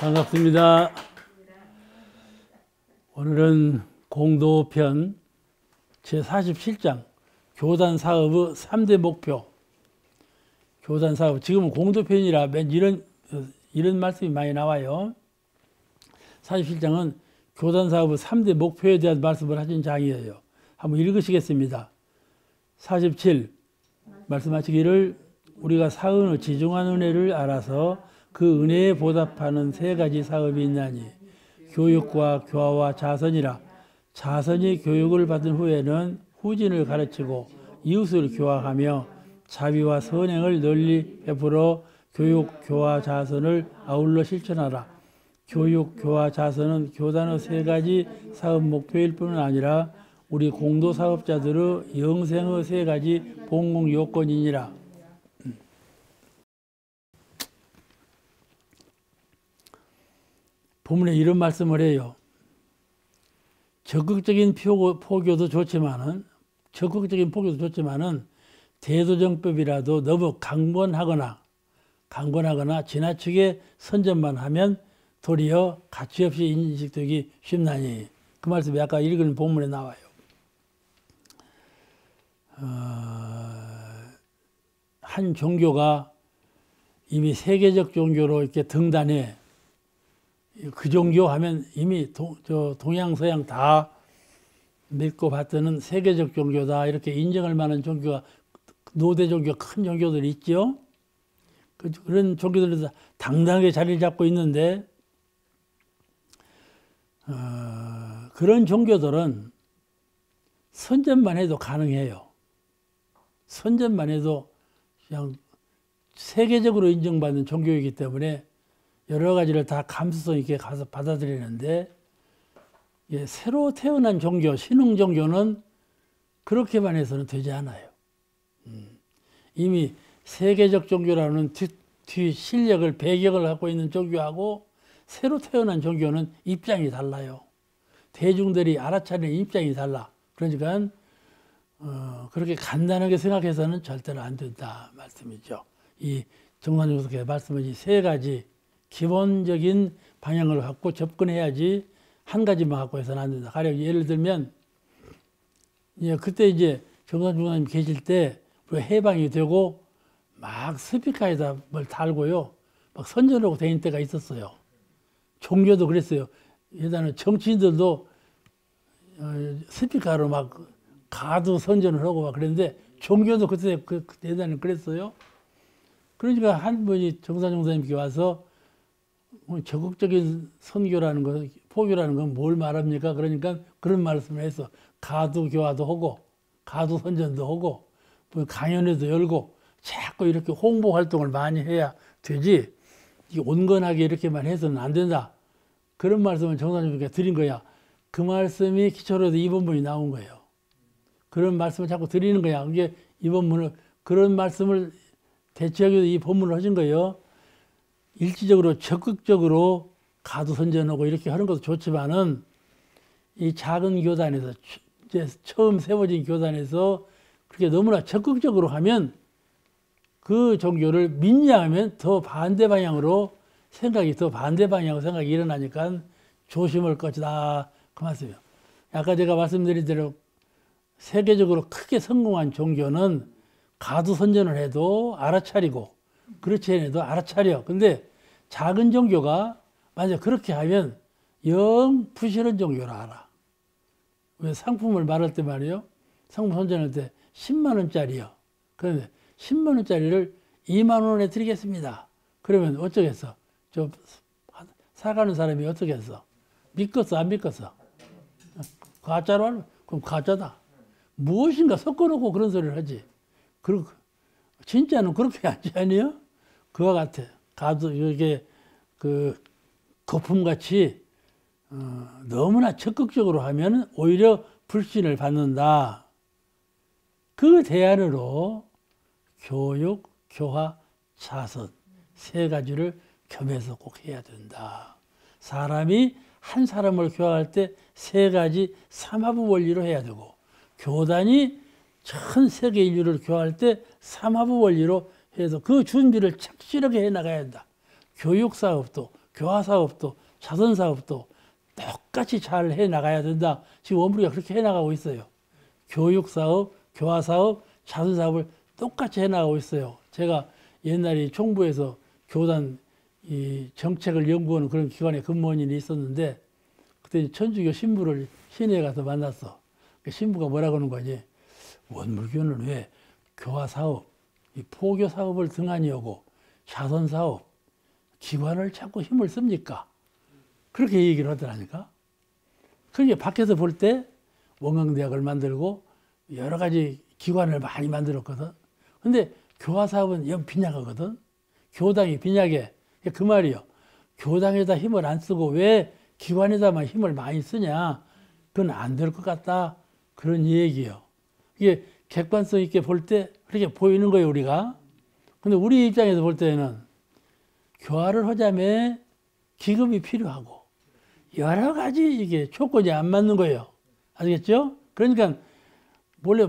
반갑습니다. 오늘은 공도편 제47장 교단사업의 3대 목표. 교단사업, 지금은 공도편이라 맨 이런 말씀이 많이 나와요. 47장은 교단사업의 3대 목표에 대한 말씀을 하신 장이에요. 한번 읽으시겠습니다. 47 말씀하시기를 우리가 사은의 지중한 은혜를 알아서 그 은혜에 보답하는 세 가지 사업이 있나니 교육과 교화와 자선이라. 자선이 교육을 받은 후에는 후진을 가르치고 이웃을 교화하며 자비와 선행을 널리 베풀어 교육, 교화, 자선을 아울러 실천하라. 교육, 교화, 자선은 교단의 세 가지 사업 목표일 뿐은 아니라 우리 공도 사업자들의 영생의 세 가지 봉공 요건이니라. 본문에 이런 말씀을 해요. 적극적인 포교도 좋지만은 대도정법이라도 너무 강권하거나 지나치게 선전만 하면 도리어 가치없이 인식되기 쉽나니. 그 말씀이 아까 읽은 본문에 나와요. 한 종교가 이미 세계적 종교로 이렇게 등단해. 그 종교 하면 이미 동양 서양 다 믿고 받드는 세계적 종교다 이렇게 인정할 만한 종교가, 노대 종교, 큰 종교들이 있죠. 그런 종교들도 당당하게 자리를 잡고 있는데 그런 종교들은 선전만 해도 가능해요. 선전만 해도 그냥 세계적으로 인정받는 종교이기 때문에 여러 가지를 다 감수성 있게 가서 받아들이는데, 새로 태어난 종교, 신흥 종교는 그렇게만 해서는 되지 않아요. 이미 세계적 종교라는 뒤 실력을, 배경을 갖고 있는 종교하고 새로 태어난 종교는 입장이 달라요. 대중들이 알아차리는 입장이 달라. 그러니까 그렇게 간단하게 생각해서는 절대로 안 된다 말씀이죠. 이 정관용석의 말씀은 이 세 가지 기본적인 방향을 갖고 접근해야지 한 가지만 갖고 해서는 안 된다. 가령 예를 들면, 그때 이제 정관중사님 계실 때 해방이 되고 막 스피커에다 뭘 달고요. 막 선전하고 다닐 때가 있었어요. 종교도 그랬어요. 예전에 정치인들도 스피커로 막 가두 선전을 하고 막 그랬는데 종교도 그때 예전에 그랬어요. 그러니까 한 분이 정사정사님께 와서 적극적인 선교라는 것, 포교라는 건 뭘 말합니까? 그러니까 그런 말씀을 해서 가두 교화도 하고 가두 선전도 하고 강연회도 열고 자꾸 이렇게 홍보 활동을 많이 해야 되지, 온건하게 이렇게만 해서는 안 된다. 그런 말씀을 정사님께 드린 거야. 그 말씀이 기초로 해서 이 본문이 나온 거예요. 그런 말씀을 자꾸 드리는 거야. 이게 이 본문을, 그런 말씀을 대체하기 위해서 이 본문을 하신 거예요. 일시적으로 적극적으로 가두 선전하고 이렇게 하는 것도 좋지만은 이 작은 교단에서, 이제 처음 세워진 교단에서 그렇게 너무나 적극적으로 하면 그 종교를 민야하면 더 반대 방향으로 생각이 일어나니까 조심할 것이다. 그 말씀이에요. 아까 제가 말씀드린 대로 세계적으로 크게 성공한 종교는 가두 선전을 해도 알아차리고 그렇지 않아도 알아차려. 근데 작은 종교가 만약 그렇게 하면 영 부실한 종교라 알아. 왜 상품을 말할 때 말이에요. 상품 선전할 때 10만 원짜리요. 그런데 10만 원짜리를 2만 원에 드리겠습니다. 그러면 어쩌겠어? 저 사가는 사람이 어쩌겠어? 믿겠어? 안 믿겠어? 가짜로 하면 그럼 가짜다. 무엇인가 섞어놓고 그런 소리를 하지. 그리고 진짜는 그렇게 하지 아니에요? 그와 같아. 가도 이게 거품같이 너무나 적극적으로 하면 오히려 불신을 받는다. 그 대안으로 교육, 교화, 자선 세 가지를 겸해서 꼭 해야 된다. 사람이 한 사람을 교화할 때 세 가지 삼화부 원리로 해야 되고, 교단이 전 세계 인류를 교화할 때 삼화부 원리로 해서 그 준비를 착실하게 해나가야 한다. 교육 사업도 교화 사업도 자선 사업도 똑같이 잘 해나가야 된다. 지금 원무리가 그렇게 해나가고 있어요. 교육 사업, 교화 사업, 자선 사업을 똑같이 해나가고 있어요. 제가 옛날에 총부에서 교단 이 정책을 연구하는 그런 기관에 근무한 일이 있었는데 그때 천주교 신부를 시내에 가서 만났어. 그 신부가 뭐라고 하는 거지? 원불교는 왜 교화 사업, 이 포교 사업을 등한히 하고 자선 사업, 기관을 자꾸 힘을 씁니까? 그렇게 얘기를 하더라니까. 그게 밖에서 볼 때 원광대학을 만들고 여러 가지 기관을 많이 만들었거든. 근데 교화 사업은 영 빈약하거든. 교당이 빈약해. 그 말이요. 교당에다 힘을 안 쓰고 왜 기관에다만 힘을 많이 쓰냐? 그건 안 될 것 같다. 그런 얘기예요. 이게 객관성 있게 볼 때 그렇게 보이는 거예요, 우리가. 근데 우리 입장에서 볼 때는 교화를 하자면 기금이 필요하고 여러 가지 이게 조건이 안 맞는 거예요. 아시겠죠? 그러니까 원래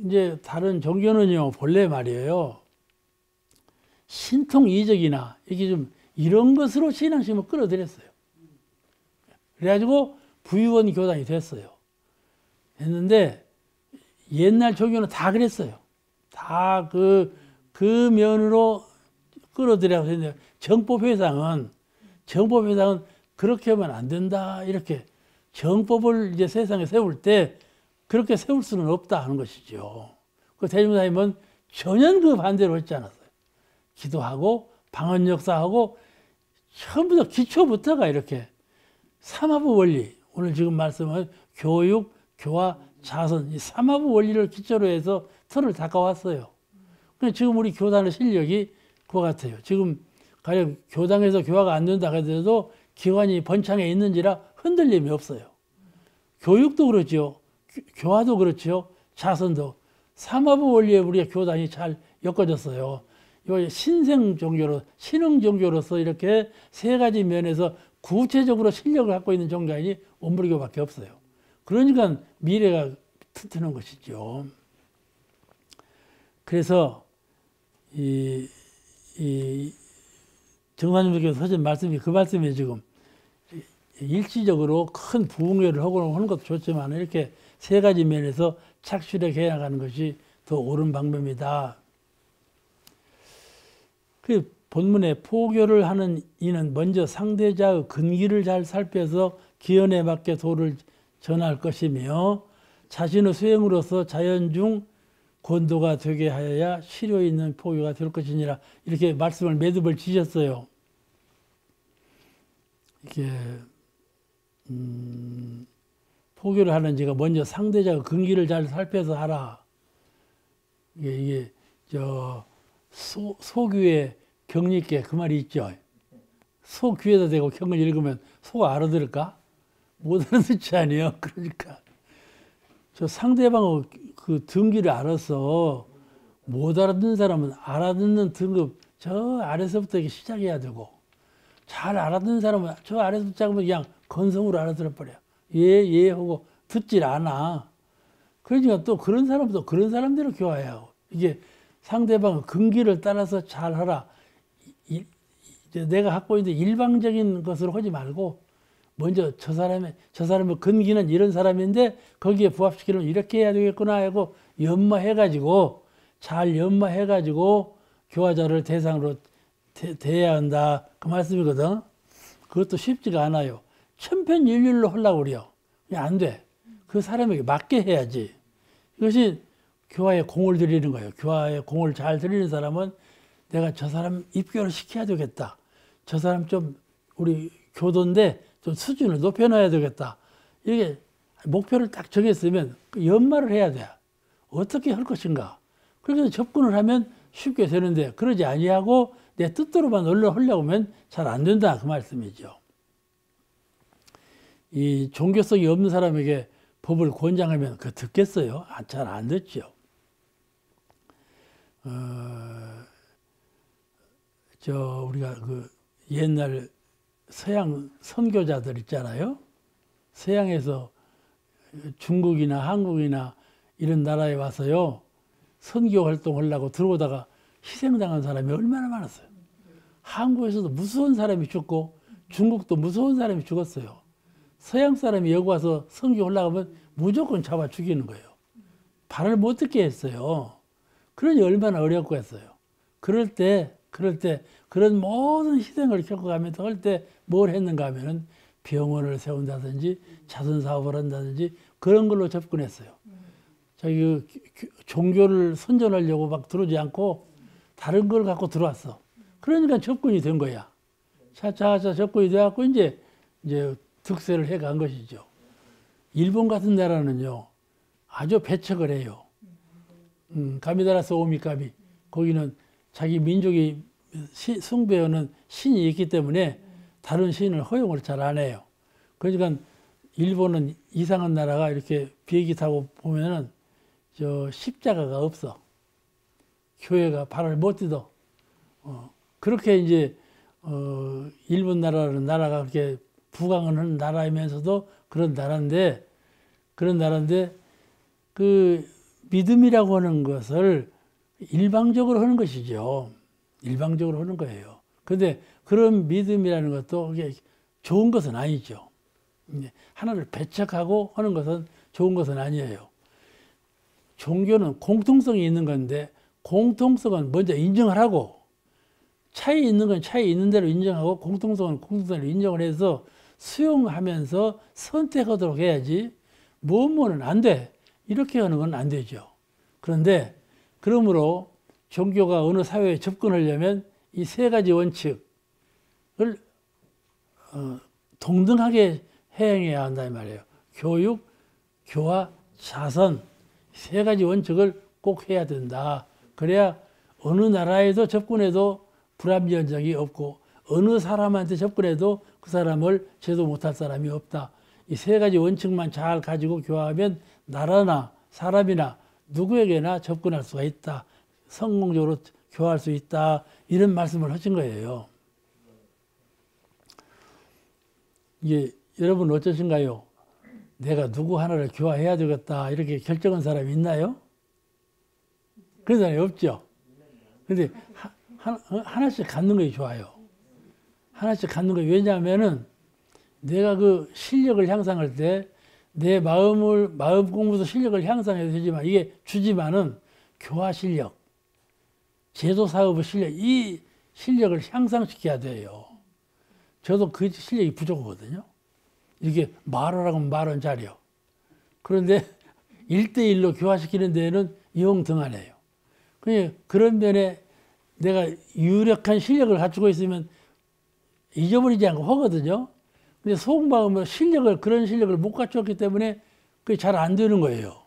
이제 다른 종교는요, 본래 말이에요. 신통 이적이나 이게 좀 이런 것으로 신앙심을 끌어들였어요. 그래가지고 부유원 교단이 됐어요. 했는데 옛날 종교는 다 그랬어요. 다 그 면으로 끌어들여서 했는데 정법회상은 그렇게 하면 안 된다. 이렇게 정법을 이제 세상에 세울 때 그렇게 세울 수는 없다 하는 것이죠. 그 대중사님은 전혀 그 반대로 했지 않았어요. 기도하고 방언 역사하고 처음부터 기초부터가 이렇게 삼화부 원리, 오늘 지금 말씀은 교육, 교화, 자선, 이 삼화부 원리를 기초로 해서 틀을 닦아왔어요. 근데 지금 우리 교단의 실력이 그와 같아요. 지금 가령 교당에서 교화가 안 된다 하더라도 기관이 번창해 있는지라 흔들림이 없어요. 교육도 그렇죠. 교화도 그렇죠. 자선도. 삼화부 원리에 우리가 교단이 잘 엮어졌어요. 이거 신생 종교로, 신흥 종교로서 이렇게 세 가지 면에서 구체적으로 실력을 갖고 있는 종교인이 원불교밖에 없어요. 그러니까 미래가 튼튼한 것이죠. 그래서 이 정산님께서 하신 말씀이 그 말씀이 지금 일시적으로 큰 부흥회를 하고 하는 것도 좋지만 이렇게 세 가지 면에서 착실하게 해나가는 것이 더 옳은 방법이다. 그 본문에 포교를 하는 이는 먼저 상대자의 근기를 잘 살펴서 기연에 맞게 도를 전할 것이며 자신의 수행으로서 자연 중 권도가 되게 하여야 실효 있는 포교가 될 것이니라. 이렇게 말씀을 매듭을 지셨어요. 이게 포교를 하는 제가 먼저 상대자의 근기를 잘 살펴서 하라. 이게 소귀에 경리께 그 말이 있죠. 소 귀에다 대고 경을 읽으면 소가 알아들을까? 못 알아듣지 아니에요. 그러니까 저 상대방의 그 등기를 알아서 못 알아듣는 사람은 알아듣는 등급 저 아래서부터 이렇게 시작해야 되고 잘 알아듣는 사람은 저 아래서부터 시작하면 그냥 건성으로 알아들어 버려. 예 하고 듣질 않아. 그러니까 또 그런 사람도 그런 사람대로 교화해야 하고 이게 상대방의 근기를 따라서 잘 하라. 내가 갖고 있는 일방적인 것으로 하지 말고 먼저 저 사람의 근기는 이런 사람인데 거기에 부합시키려면 이렇게 해야 되겠구나 하고 연마해가지고 잘 연마해가지고 교화자를 대상으로 대해야 한다 그 말씀이거든. 그것도 쉽지가 않아요. 천편일률로 하려고 그래요. 그냥 안 돼. 그 사람에게 맞게 해야지. 이것이 교화에 공을 들이는 거예요. 교화에 공을 잘 들이는 사람은 내가 저 사람 입교를 시켜야 되겠다. 저 사람 좀 우리 교도인데 좀 수준을 높여놔야 되겠다. 이렇게 목표를 딱 정했으면 그 연마를 해야 돼. 어떻게 할 것인가. 그래서 접근을 하면 쉽게 되는데 그러지 아니하고 내 뜻대로만 하려고 하면 잘 안 된다. 그 말씀이죠. 이 종교성이 없는 사람에게 법을 권장하면 그 듣겠어요? 잘 안 듣죠. 우리가 그 옛날 서양 선교자들 있잖아요. 서양에서 중국이나 한국이나 이런 나라에 와서요. 선교 활동하려고 들어오다가 희생당한 사람이 얼마나 많았어요. 한국에서도 무서운 사람이 죽고 중국도 무서운 사람이 죽었어요. 서양 사람이 여기 와서 성교 올라가면 무조건 잡아 죽이는 거예요. 발을 못 듣게 했어요. 그러니 얼마나 어렵겠어요. 그럴 때 그런 모든 희생을 겪어가면서 할 때 뭘 했는가 하면은 병원을 세운다든지 자선 사업을 한다든지 그런 걸로 접근했어요. 자기 종교를 선전하려고 막 들어오지 않고 다른 걸 갖고 들어왔어. 그러니까 접근이 된 거야. 차차차 접근이 돼갖고 이제 득세를 해간 것이죠. 일본 같은 나라는요, 아주 배척을 해요. 가미다라스 오미카미. 거기는 자기 민족이 숭배하는 신이 있기 때문에 다른 신을 허용을 잘 안 해요. 그러니까 일본은 이상한 나라가 이렇게 비행기 타고 보면은 저 십자가가 없어. 교회가 발을 못 디뎌. 그렇게 이제 일본 나라는 나라가 그렇게 부강을 하는 나라이면서도 그런 나라인데 그 믿음이라고 하는 것을 일방적으로 하는 것이죠. 일방적으로 하는 거예요. 그런데 그런 믿음이라는 것도 그게 좋은 것은 아니죠. 하나를 배척하고 하는 것은 좋은 것은 아니에요. 종교는 공통성이 있는 건데 공통성은 먼저 인정을 하고 차이 있는 건 차이 있는 대로 인정하고 공통성은 공통성으로 인정을 해서 수용하면서 선택하도록 해야지 뭐는 안 돼. 이렇게 하는 건 안 되죠. 그런데 그러므로 종교가 어느 사회에 접근하려면 이 세 가지 원칙을 동등하게 행해야 한다 이 말이에요. 교육, 교화, 자선 세 가지 원칙을 꼭 해야 된다. 그래야 어느 나라에도 접근해도 불합리한 적이 없고 어느 사람한테 접근해도 그 사람을 제도 못할 사람이 없다. 이 세 가지 원칙만 잘 가지고 교화하면 나라나 사람이나 누구에게나 접근할 수가 있다. 성공적으로 교화할 수 있다. 이런 말씀을 하신 거예요. 이게 여러분 어떠신가요? 내가 누구 하나를 교화해야 되겠다. 이렇게 결정한 사람이 있나요? 그런 사람이 없죠. 근데 하나씩 갖는 것이 좋아요. 하나씩 갖는 거 왜냐하면은 내가 그 실력을 향상할 때 내 마음 공부도 실력을 향상해도 되지만 이게 주지만은 교화 실력, 제도 사업의 실력, 이 실력을 향상시켜야 돼요. 저도 그 실력이 부족하거든요. 이렇게 말하라고 하면 말은 잘해요. 그런데 1대1로 교화시키는 데에는 영등하네요. 그런 면에 내가 유력한 실력을 갖추고 있으면 잊어버리지 않고 하거든요. 근데 속마음은 그런 실력을 못 갖췄기 때문에 그게 잘 안 되는 거예요.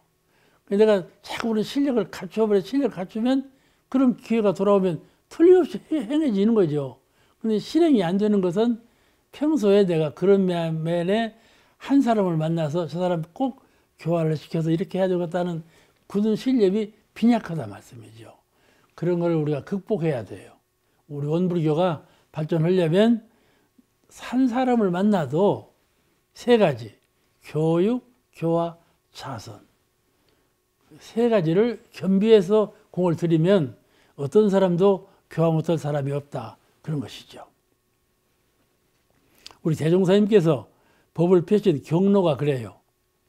내가 자꾸 그런 실력을 갖추면 그런 기회가 돌아오면 틀림없이 행해지는 거죠. 근데 실행이 안 되는 것은 평소에 내가 그런 면에 한 사람을 만나서 저 사람 꼭 교화를 시켜서 이렇게 해야 되겠다는 굳은 신념이 빈약하다 말씀이죠. 그런 걸 우리가 극복해야 돼요. 우리 원불교가 발전하려면 한 사람을 만나도 세 가지, 교육, 교화, 자선. 세 가지를 겸비해서 공을 들이면 어떤 사람도 교화 못할 사람이 없다. 그런 것이죠. 우리 대종사님께서 법을 펴신 경로가 그래요.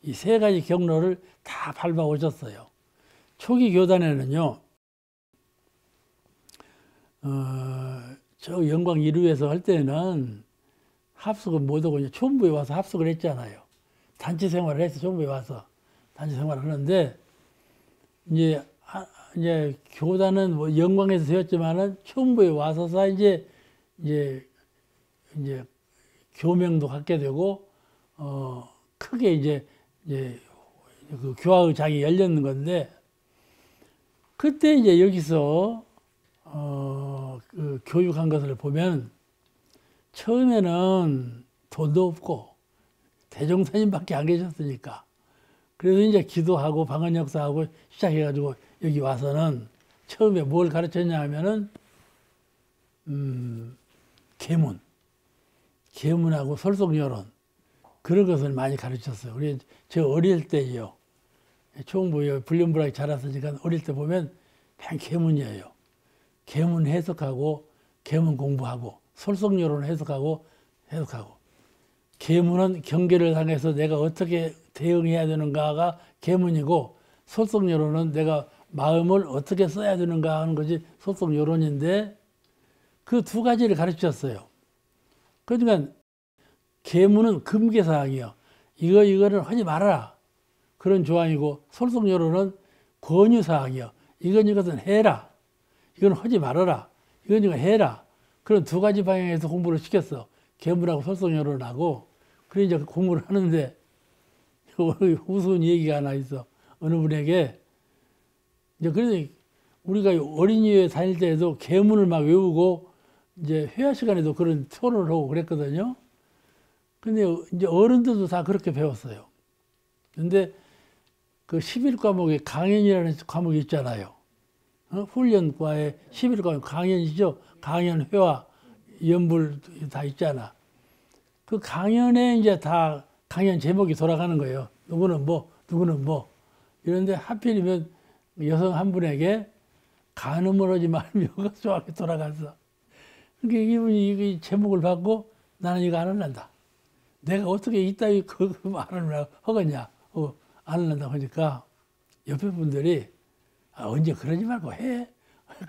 이 세 가지 경로를 다 밟아 오셨어요. 초기 교단에는요, 저 영광 1위에서 할 때는 합숙을 못하고 총부에 와서 합숙을 했잖아요. 단체 생활을 해서 총부에 와서 단체 생활을 하는데, 이제 교단은 뭐 영광에서 되었지만은 총부에 와서서 이제 교명도 갖게 되고, 크게 이제 그 교화의 장이 열렸는 건데, 그때 이제 여기서, 그 교육한 것을 보면, 처음에는 돈도 없고, 대종사님밖에 안 계셨으니까. 그래서 이제 기도하고 방언 역사하고 시작해가지고 여기 와서는 처음에 뭘 가르쳤냐 하면은, 계문하고 설속여론, 그런 것을 많이 가르쳤어요. 우리 저 어릴 때요. 총부에 불륜불하게 자랐으니까 어릴 때 보면 그냥 계문이에요. 계문 해석하고 계문 공부하고 설속여론 해석하고 해석하고, 계문은 경계를 당해서 내가 어떻게 대응해야 되는가가 계문이고, 소속여론은 내가 마음을 어떻게 써야 되는가 하는 것이 소속여론인데, 그 두 가지를 가르쳤어요. 그러니까 계문은 금계사항이요. 이거는 하지 말아라. 그런 조항이고, 소속여론은 권유사항이요. 이것은 해라. 이건 하지 말아라. 이건 해라. 그런 두 가지 방향에서 공부를 시켰어. 계문하고 소속여론하고. 그래 이제 공부를 하는데 우스운 얘기가 하나 있어. 어느 분에게 이제 그래서 우리가 어린이회 다닐 때에도 계문을 막 외우고 이제 회화 시간에도 그런 토론을 하고 그랬거든요. 근데 이제 어른들도 다 그렇게 배웠어요. 근데 그 11과목에 강연이라는 과목이 있잖아요. 훈련과에 11과목 강연이죠. 강연, 회화, 연불 다 있잖아. 그 강연에 이제 다 강연 제목이 돌아가는 거예요. 누구는 뭐, 누구는 뭐. 이런데 하필이면 여성 한 분에게 간음을 하지 말며가 정확히 돌아갔어. 그러니까 이분이 이 제목을 받고 나는 이거 안 할란다. 내가 어떻게 이따위 그 말을 하겠냐. 안 할란다 하니까 옆에 분들이 언제 그러지 말고 해.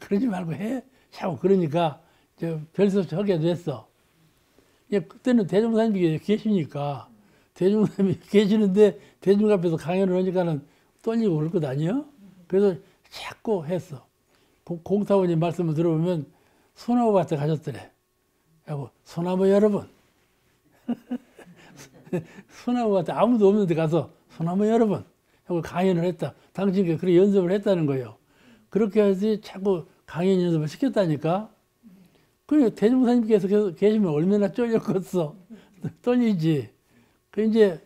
그러지 말고 해. 자꾸 그러니까 별수 없이 하게 됐어. 그때는 대종사님이 계시니까 대종사님이 계시는데 대중 앞에서 강연을 하니까는 떨리고 그럴 것 아니에요? 그래서 자꾸 했어. 공타원님 말씀을 들어보면 소나무밭에 가셨더래. 하고 소나무 여러분. 소나무밭에 아무도 없는데 가서 소나무 여러분 하고 강연을 했다. 당신께 그렇게 연습을 했다는 거예요. 그렇게 해서 자꾸 강연 연습을 시켰다니까. 그러니까 대종사님께서 계시면 얼마나 쫄렸겠어. 떨리지. 그 이제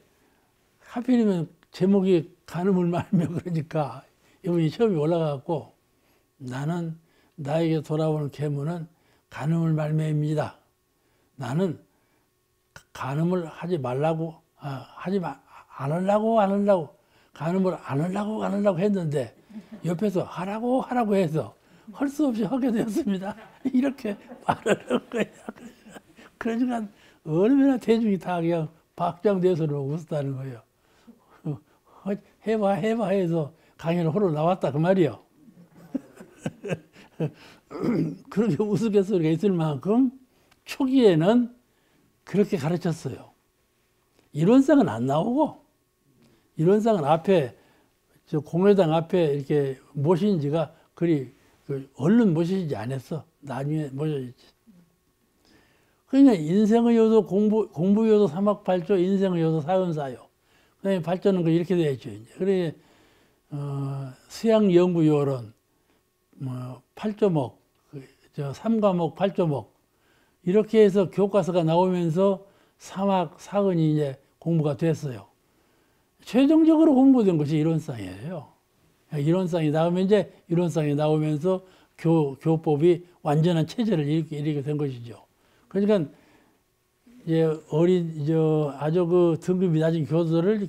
하필이면 제목이 간음을 말며 그러니까 이분이 처음에 올라가갖고 나는 나에게 돌아오는 계문은 간음을 말매입니다. 나는 간음을 하지 말라고 안 하려고 간음을 안 하려고 했는데 옆에서 하라고 해서 할 수 없이 하게 되었습니다. 이렇게 말을 한 거야. 그러니까 얼마나 대중이 다 그냥 박장대소로 웃었다는 거예요. 해봐 해서 강연을 하러 나왔다 그 말이요. 그렇게 우스갯소리가 있을 만큼 초기에는 그렇게 가르쳤어요. 이론상은 안 나오고 이론상은 앞에 저 공회당 앞에 이렇게 모신 지가 그리 얼른 모시지 않았어. 나중에 모셔지지. 그러니까 인생의 요소 공부 요소 3학 8조 인생의 요소 4은4요. 그다음에 발전은 이렇게 되어 있죠. 이제. 그래 수양 연구 요론 8조목, 3과목 8조목 이렇게 해서 교과서가 나오면서 3학 4은이 이제 공부가 됐어요. 최종적으로 공부된 것이 이론상이에요. 이론상이 나오면 이제 이론상이 나오면서 교법이 완전한 체제를 이루게 된 것이죠. 그러니까 이제 아주 그 등급이 낮은 교수들을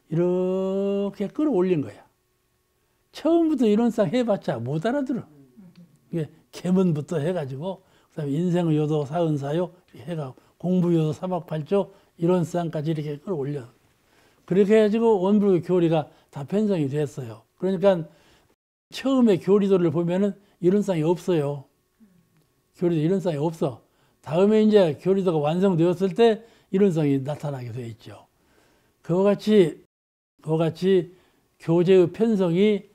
이렇게 끌어올린 거야. 처음부터 이론상 해봤자 못 알아들어. 이게 계문부터 해가지고 그다음에 인생의 요도 4은4요 이렇게 해가지고 공부 요도 3학 8조 이론상까지 이렇게 끌어올려. 그렇게 해가지고 원불교 교리가 다 편성이 됐어요. 그러니까 처음에 교리도를 보면은 이론상이 없어요. 교리도 이론상이 없어. 다음에 이제 교리도가 완성되었을 때 이론상이 나타나게 되어 있죠. 그와 같이 교재의 편성이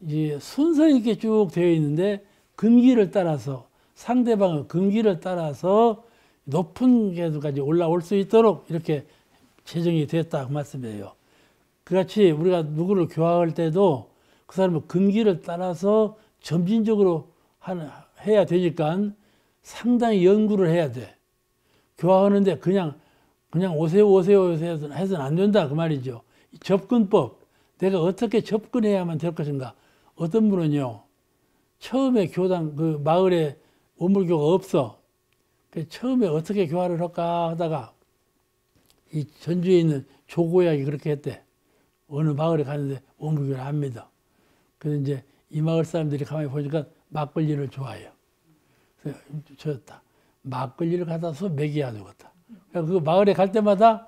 이제 순서 있게 쭉 되어 있는데 근기를 따라서 상대방의 근기를 따라서 높은 계도까지 올라올 수 있도록 이렇게 제정이 됐다 그 말씀이에요. 그같이 우리가 누구를 교화할 때도 그 사람의 근기를 따라서 점진적으로 해야 되니까 상당히 연구를 해야 돼. 교화하는데 그냥 오세요 해서는 안 된다 그 말이죠. 접근법, 내가 어떻게 접근해야만 될 것인가. 어떤 분은요, 처음에 교당 그 마을에 원불교가 없어. 처음에 어떻게 교화를 할까 하다가 이 전주에 있는 조고약이 그렇게 했대. 어느 마을에 가는데 원불교를 안 믿어. 그래서 이제 이 마을 사람들이 가만히 보니까 막걸리를 좋아해요. 그래서 저였다. 막걸리를 갖다서 먹여야 되겠다. 그래서 그 마을에 갈 때마다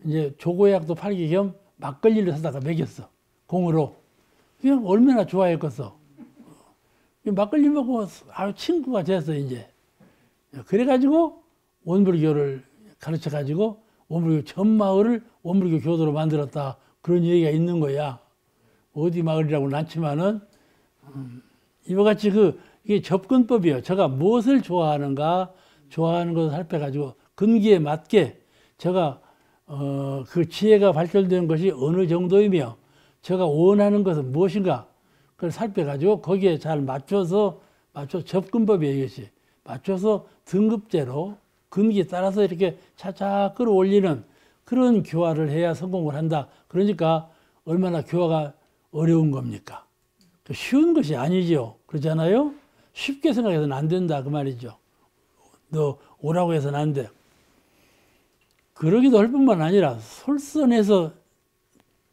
이제 조고약도 팔기 겸 막걸리를 사다가 먹였어. 공으로. 그냥 얼마나 좋아했겠어. 막걸리 먹고 아주 친구가 됐어, 이제. 그래가지고 원불교를 가르쳐가지고 원불교 전 마을을 원불교 교도로 만들었다. 그런 얘기가 있는 거야. 어디 마을이라고는 않지만은, 이와 같이 이게 접근법이에요. 제가 무엇을 좋아하는가, 좋아하는 것을 살펴가지고 근기에 맞게 제가, 그 지혜가 발달된 것이 어느 정도이며 제가 원하는 것은 무엇인가, 그걸 살펴가지고 거기에 잘 맞춰서 접근법이에요, 이것이. 맞춰서 등급제로 근기에 따라서 이렇게 차차 끌어올리는 그런 교화를 해야 성공을 한다. 그러니까 얼마나 교화가 어려운 겁니까? 쉬운 것이 아니죠. 그렇잖아요? 쉽게 생각해서는 안 된다. 그 말이죠. 너 오라고 해서는 안 돼. 그러기도 할 뿐만 아니라 솔선해서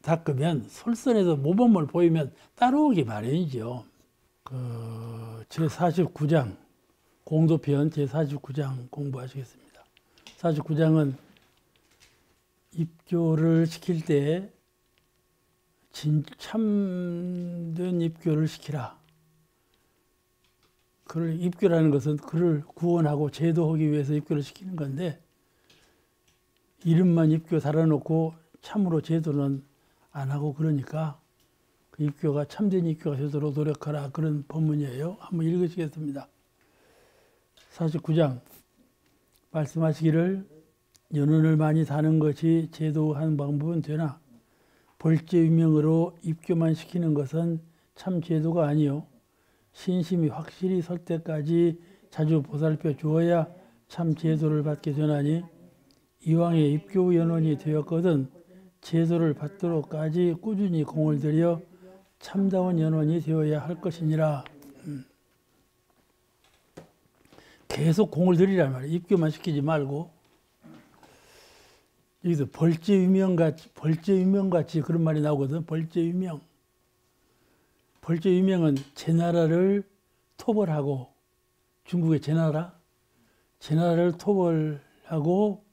닦으면, 솔선해서 모범을 보이면 따라오기 마련이죠. 제49장, 공도편 제49장 공부하시겠습니다. 49장은 입교를 시킬 때 참된 입교를 시키라. 그를 입교라는 것은 그를 구원하고 제도하기 위해서 입교를 시키는 건데, 이름만 입교 달아놓고 참으로 제도는 안 하고, 그러니까 그 입교가 참된 입교가 되도록 노력하라. 그런 법문이에요. 한번 읽으시겠습니다. 49장 말씀하시기를, 연원을 많이 다는 것이 제도하는 방법은 되나 벌죄유명으로 입교만 시키는 것은 참 제도가 아니요 신심이 확실히 설 때까지 자주 보살펴 주어야 참 제도를 받게 되나니, 이왕에 입교 연원이 되었거든 제도를 받도록까지 꾸준히 공을 들여 참다운 연원이 되어야 할 것이니라. 계속 공을 들이란 말이에요. 입교만 시키지 말고. 여기서 벌죄유명같이 그런 말이 나오거든. 벌죄유명. 벌죄유명은 제나라를 토벌하고, 중국의 제나라를 토벌하고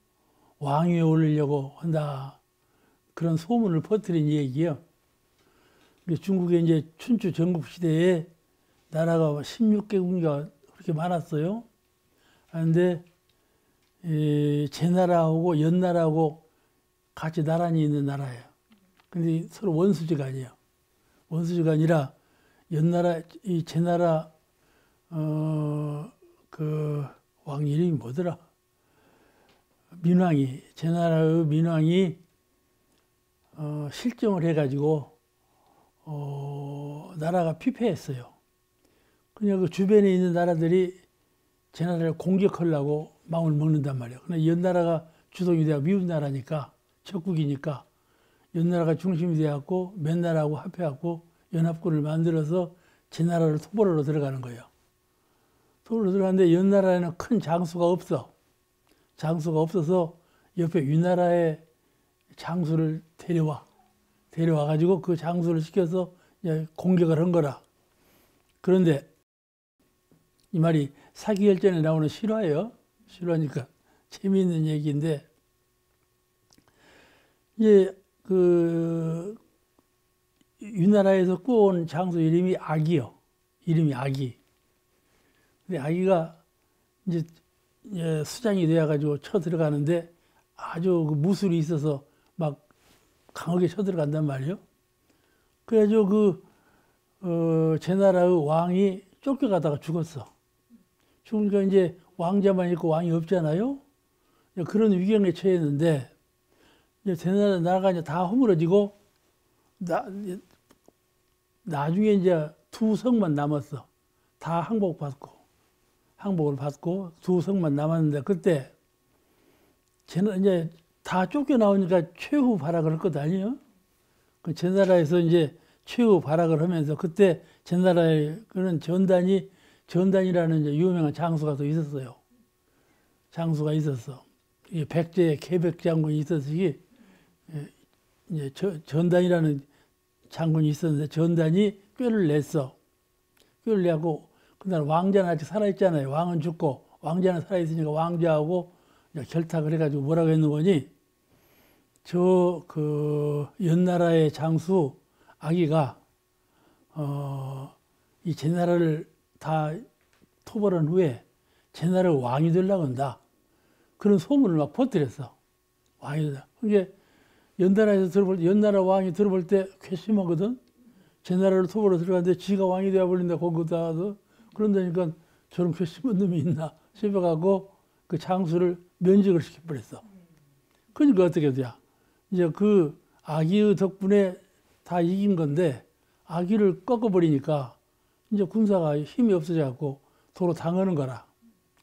왕위에 오르려고 한다. 그런 소문을 퍼뜨린 얘기예요. 중국의 이제 춘추 전국 시대에 나라가 16개국인가 그렇게 많았어요. 그런데 제나라하고 연나라하고 같이 나란히 있는 나라예요. 근데 서로 원수지가 아니에요. 원수지가 아니라 연나라, 이 제나라 그 왕 이름이 뭐더라? 민왕이, 제나라의 민왕이 실정을 해가지고 나라가 피폐했어요. 그냥 그 주변에 있는 나라들이 제나라를 공격하려고 마음을 먹는단 말이에요. 근데 연나라가 주동이 되어 미운 나라니까, 적국이니까 연나라가 중심이 되어갖고 몇 나라하고 합해갖고 연합군을 만들어서 제나라를 토벌하러 들어가는 거예요. 토벌로 들어가는데 연나라에는 큰 장수가 없어. 장수가 없어서 옆에 위나라의 장수를 데려와가지고 그 장수를 시켜서 공격을 한 거라. 그런데 이 말이 사기열전에 나오는 실화예요. 실화니까 재미있는 얘기인데, 이제 위나라에서 꾸어온 장수 이름이 악이요. 이름이 악이. 근데 악이가 이제 수장이 되어가지고 쳐 들어가는데 아주 그 무술이 있어서 막 강하게 쳐 들어간단 말이에요. 그래가지고 제나라의 왕이 쫓겨가다가 죽었어. 죽으니까 이제 왕자만 있고 왕이 없잖아요. 그런 위경에 처했는데, 이제 제나라 나라가 이제 다 허물어지고, 나중에 이제 두 성만 남았어. 다 항복을 받고 두 성만 남았는데, 그때 이제 다 쫓겨나오니까 최후 발악을 할 것 아니에요? 그 제나라에서 이제 최후 발악을 하면서, 그때 제나라에 그런 전단이라는 이제 유명한 장수가 또 있었어요. 장수가 있었어. 백제 계백 장군이 있었으니, 이제 전단이라는 장군이 있었는데, 전단이 꾀를 냈어. 꾀를 내고, 그날 왕자는 아직 살아있잖아요. 왕은 죽고, 왕자는 살아있으니까 왕자하고 이제 결탁을 해가지고 뭐라고 했는 거니? 저 그 연나라의 장수 아기가 이 제나라를 다 토벌한 후에 제나라 왕이 되려고 한다. 그런 소문을 막 퍼뜨렸어. 왕이 되다. 그게 연나라에서 들어볼 때, 연나라 왕이 들어볼 때 괘씸하거든. 제나라를 토벌로 들어갔는데 지가 왕이 되어버린다. 거기다 그런다니까 저런 괘씸한 놈이 있나 싶어가고 그 장수를 면직을 시켜버렸어. 그러니까 어떻게 돼야? 이제 그 아기의 덕분에 다 이긴 건데 아기를 꺾어버리니까 이제 군사가 힘이 없어져갖고 도로 당하는 거라.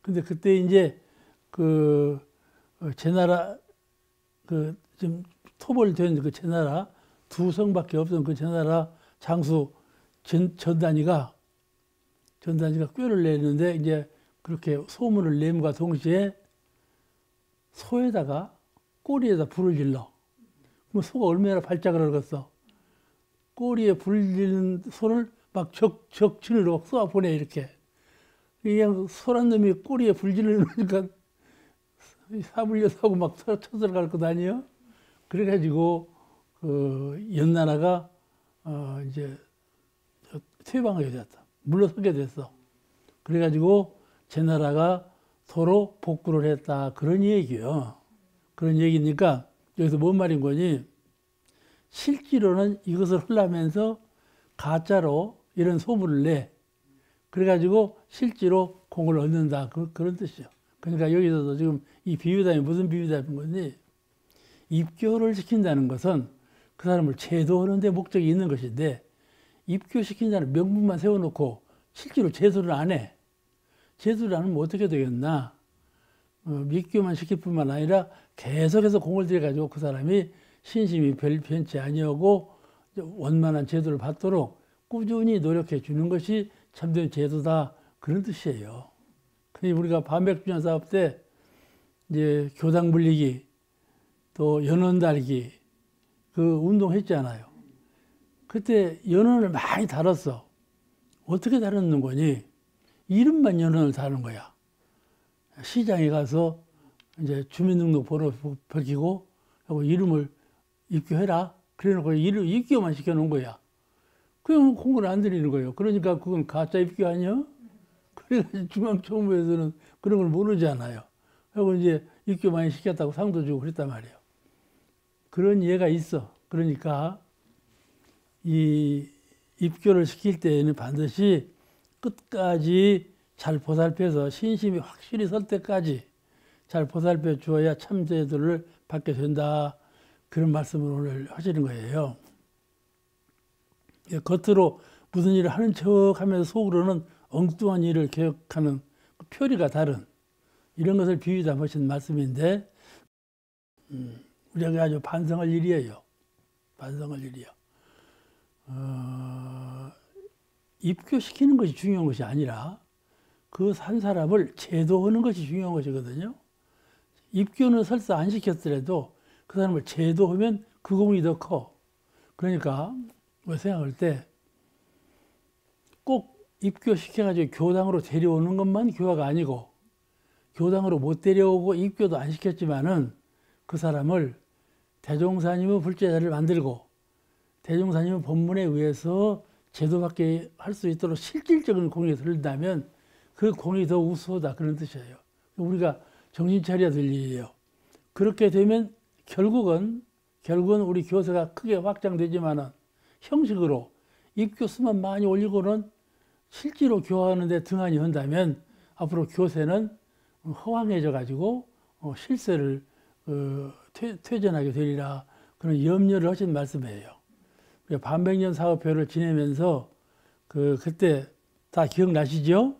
근데 그때 이제 그 제나라 그 지금 토벌된 그 제나라 두 성밖에 없던 그 제나라 장수 전단이가 꾀를 내는데 이제 그렇게 소문을 내음과 동시에 소에다가 꼬리에다 불을 질러. 그럼 소가 얼마나 발작을 하겠어. 꼬리에 불 지르는 소를 막 적진으로 막 쏘아보내 이렇게. 그냥 소란 놈이 꼬리에 불 지르니까 사불려서하고 막 쳐들어갈 것 아니에요? 그래가지고 그 연나라가 이제 퇴방하게 됐다. 물러서게 됐어. 그래가지고 제나라가 도로 복구를 했다. 그런 얘기요. 그런 얘기니까 여기서 뭔 말인 거니? 실제로는 이것을 하려면서 가짜로 이런 소문을 내. 그래가지고 실제로 공을 얻는다. 그런 뜻이요. 그러니까 여기서도 지금 이 비유담이 무슨 비유담인 거니? 입교를 시킨다는 것은 그 사람을 제도하는 데 목적이 있는 것인데 입교시킨다는 명분만 세워놓고 실제로 제도를 안 해. 제도를 안 하면 어떻게 되겠나? 입교만 시킬 뿐만 아니라 계속해서 공을 들여가지고 그 사람이 신심이 변치 아니하고 원만한 제도를 받도록 꾸준히 노력해 주는 것이 참된 제도다. 그런 뜻이에요. 근데 우리가 반백주년 사업 때 이제 교당 불리기 또 연원 달기 그 운동 했잖아요. 그때 연원을 많이 달았어. 어떻게 달았는 거니? 이름만 연원을 다는 거야. 시장에 가서 이제 주민등록번호 밝히고 하고 이름을 입교해라. 그래 놓고 이름 입교만 시켜놓은 거야. 그럼 공부를 안 드리는 거예요. 그러니까 그건 가짜 입교 아니야? 그래가지고 중앙정부에서는 그런 걸 모르잖아요. 하고 이제 입교 많이 시켰다고 상도 주고 그랬단 말이에요. 그런 예가 있어. 그러니까 이 입교를 시킬 때에는 반드시 끝까지 잘 보살펴서 신심이 확실히 설 때까지 잘 보살펴 주어야 참제도를 받게 된다. 그런 말씀을 오늘 하시는 거예요. 겉으로 무슨 일을 하는 척 하면서 속으로는 엉뚱한 일을 계획하는 그 표리가 다른 이런 것을 비유 담으신 말씀인데 우리가 아주 반성할 일이에요. 반성할 일이요. 입교시키는 것이 중요한 것이 아니라 그 한 사람을 제도하는 것이 중요한 것이거든요. 입교는 설사 안 시켰더라도 그 사람을 제도하면 그 공이 더 커. 그러니까 뭐 생각할 때 꼭 입교시켜가지고 교당으로 데려오는 것만 교화가 아니고 교당으로 못 데려오고 입교도 안 시켰지만은 그 사람을 대종사님의 불제자를 만들고 대종사님의 법문에 의해서 제도받게 할 수 있도록 실질적인 공이 들다면 그 공이 더 우수하다 그런 뜻이에요. 우리가 정신 차려야 될 일이에요. 그렇게 되면 결국은 우리 교세가 크게 확장되지만은 형식으로 입교 수만 많이 올리고는 실제로 교화하는 데 등한히 한다면 앞으로 교세는 허황해져 가지고 실세를 퇴전하게 되리라 그런 염려를 하신 말씀이에요. 반백년 사업회를 지내면서 그때 다 기억나시죠?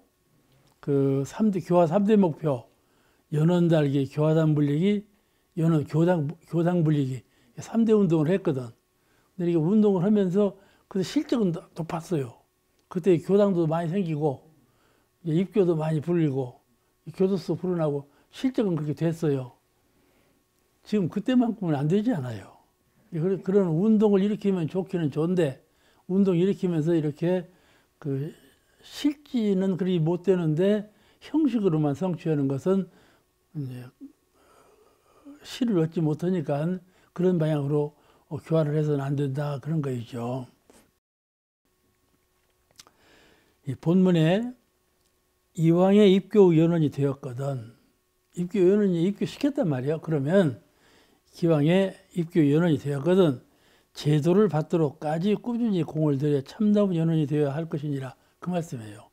그 교화 3대 목표 연원 달기, 교화단 불리기, 연원 교당 불리기 3대 운동을 했거든. 근데 이게 운동을 하면서 그 실적은 높았어요. 그때 교당도 많이 생기고 입교도 많이 불리고 교도소 불어나고 실적은 그렇게 됐어요. 지금 그때만큼은 안 되지 않아요. 그런 운동을 일으키면 좋기는 좋은데 운동 일으키면서 이렇게 그 실지는 그리 못 되는데 형식으로만 성취하는 것은 이제 실을 얻지 못하니까 그런 방향으로 교화를 해서는 안 된다 그런 거이죠. 이 본문에 이왕의 입교 연원이 되었거든. 입교 연원이 입교시켰단 말이에요. 그러면 기왕에 입교 연원이 되었거든 제도를 받도록까지 꾸준히 공을 들여 참다운 연원이 되어야 할 것이니라 그 말씀이에요.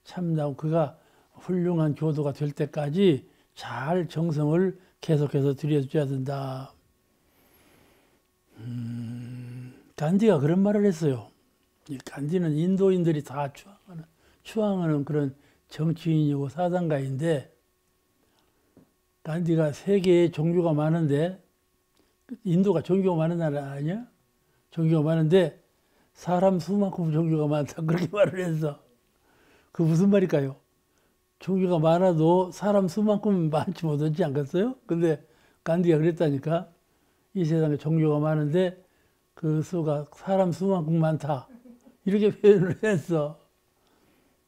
참다운 그가 훌륭한 교도가 될 때까지 잘 정성을 계속해서 들여줘야 된다. 간디가 그런 말을 했어요. 이 간디는 인도인들이 다 추앙하는 그런 정치인이고 사상가인데 간디가 세계에 종교가 많은데 인도가 종교가 많은 나라 아니야? 종교가 많은데 사람 수만큼 종교가 많다 그렇게 말을 했어. 그 무슨 말일까요? 종교가 많아도 사람 수만큼 많지 못하지 않겠어요? 근데 간디가 그랬다니까 이 세상에 종교가 많은데 그 수가 사람 수만큼 많다 이렇게 표현을 했어.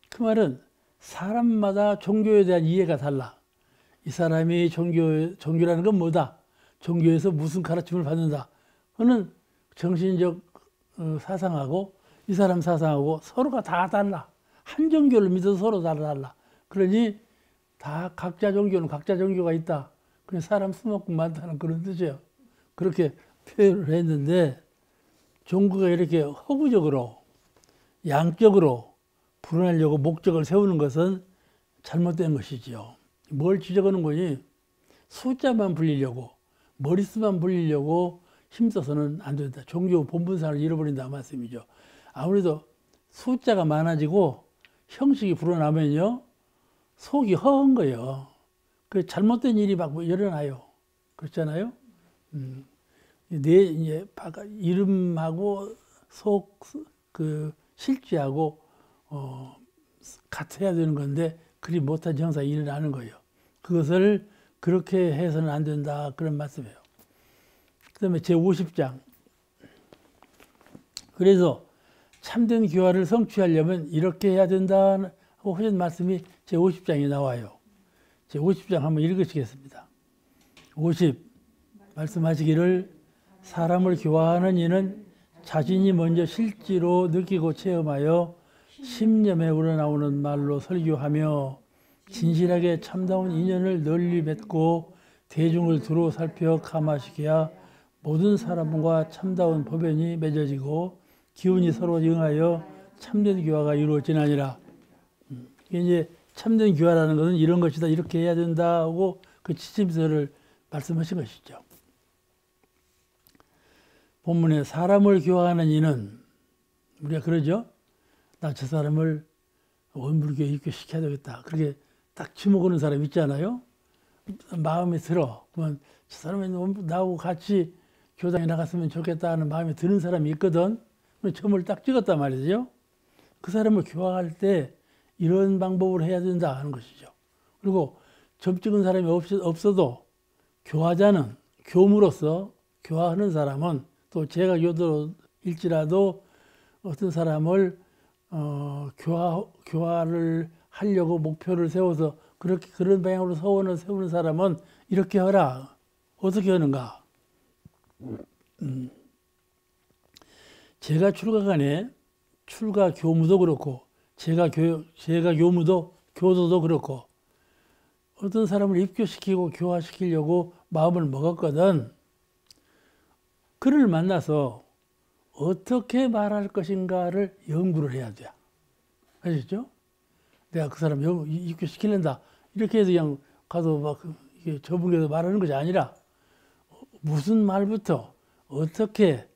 그 말은 사람마다 종교에 대한 이해가 달라. 이 사람이 종교라는 건 뭐다? 종교에서 무슨 가르침을 받는다? 그는 정신적 사상하고 이 사람 사상하고 서로가 다 달라. 한 종교를 믿어서 서로 다 달라. 그러니 다 각자 종교는 각자 종교가 있다. 그냥 사람 수만큼 많다는 그런 뜻이에요. 그렇게 표현을 했는데 종교가 이렇게 허구적으로 양적으로 불안하려고 목적을 세우는 것은 잘못된 것이지요. 뭘 지적하는 거니? 숫자만 불리려고 머릿수만 불리려고 힘써서는 안 된다. 종교 본분상을 잃어버린다 말씀이죠. 아무래도 숫자가 많아지고 형식이 불어나면요 속이 허한 거예요. 그 잘못된 일이 막 일어나요. 그렇잖아요. 내 이제 이름하고 속 그 실제하고 같아야 되는 건데 그리 못한 현상이 일어나는 거예요. 그것을 그렇게 해서는 안 된다 그런 말씀이에요. 그 다음에 제50장 그래서 참된 교화를 성취하려면 이렇게 해야 된다 하고 하신 말씀이 제50장에 나와요. 제50장 한번 읽으시겠습니다. 50 말씀하시기를 사람을 교화하는 이는 자신이 먼저 실제로 느끼고 체험하여 심념에 우러나오는 말로 설교하며 진실하게 참다운 인연을 널리 맺고 대중을 두루 살펴 감화시켜야 모든 사람과 참다운 법연이 맺어지고 기운이 서로 응하여 참된 교화가 이루어지나니라. 이제 참된 교화라는 것은 이런 것이다 이렇게 해야 된다고 그 지침서를 말씀하신 것이죠. 본문에 사람을 교화하는 이는 우리가 그러죠. 나 저 사람을 원불교에 입교시켜야 되겠다. 그렇게 딱 지목하는 사람 있잖아요. 마음에 들어. 그러면 저 사람이 나하고 같이 교당에 나갔으면 좋겠다 하는 마음에 드는 사람이 있거든. 점을 딱 찍었단 말이죠. 그 사람을 교화할 때 이런 방법으로 해야 된다 하는 것이죠. 그리고 점 찍은 사람이 없어도 교화자는 교무로서 교화하는 사람은 또 제가 교도일지라도 어떤 사람을 교화를 하려고 목표를 세워서 그렇게 그런 방향으로 서원을 세우는 사람은 이렇게 하라. 어떻게 하는가? 제가 출가간에 출가 교무도 그렇고 제가 교도도 그렇고 어떤 사람을 입교시키고 교화시키려고 마음을 먹었거든. 그를 만나서 어떻게 말할 것인가를 연구를 해야 돼. 아시죠? 내가 그 사람 입교시키는다. 이렇게 해서 그냥 가서 막 저분께서 말하는 것이 아니라 무슨 말부터 어떻게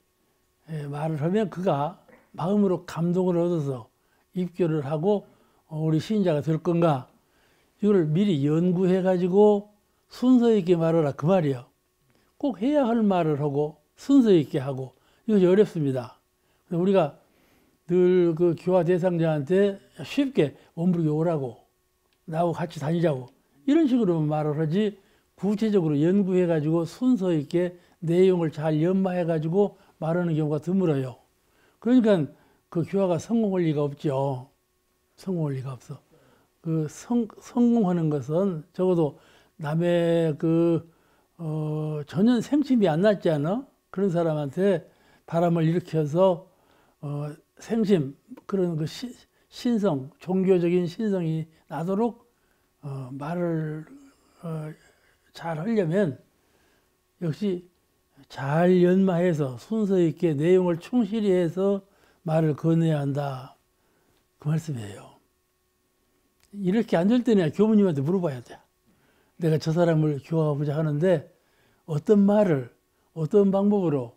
말을 하면 그가 마음으로 감동을 얻어서 입교를 하고 우리 신자가 될 건가? 이걸 미리 연구해 가지고 순서 있게 말하라 그 말이에요. 꼭 해야 할 말을 하고 순서 있게 하고 이것이 어렵습니다. 우리가 늘 그 교화 대상자한테 쉽게 원불교 오라고 나하고 같이 다니자고 이런 식으로 말을 하지 구체적으로 연구해 가지고 순서 있게 내용을 잘 연마해 가지고 말하는 경우가 드물어요. 그러니까 그 교화가 성공할 리가 없죠. 성공할 리가 없어. 그 성공하는 것은 적어도 남의 그 전혀 생심이 안 났지 않아? 그런 사람한테 바람을 일으켜서 생심, 그런 그 신성, 종교적인 신성이 나도록 말을 잘 하려면 역시 잘 연마해서 순서 있게 내용을 충실히 해서 말을 건네야 한다. 그 말씀이에요. 이렇게 안 될 때는 교무님한테 물어봐야 돼. 내가 저 사람을 교화하고자 하는데 어떤 말을 어떤 방법으로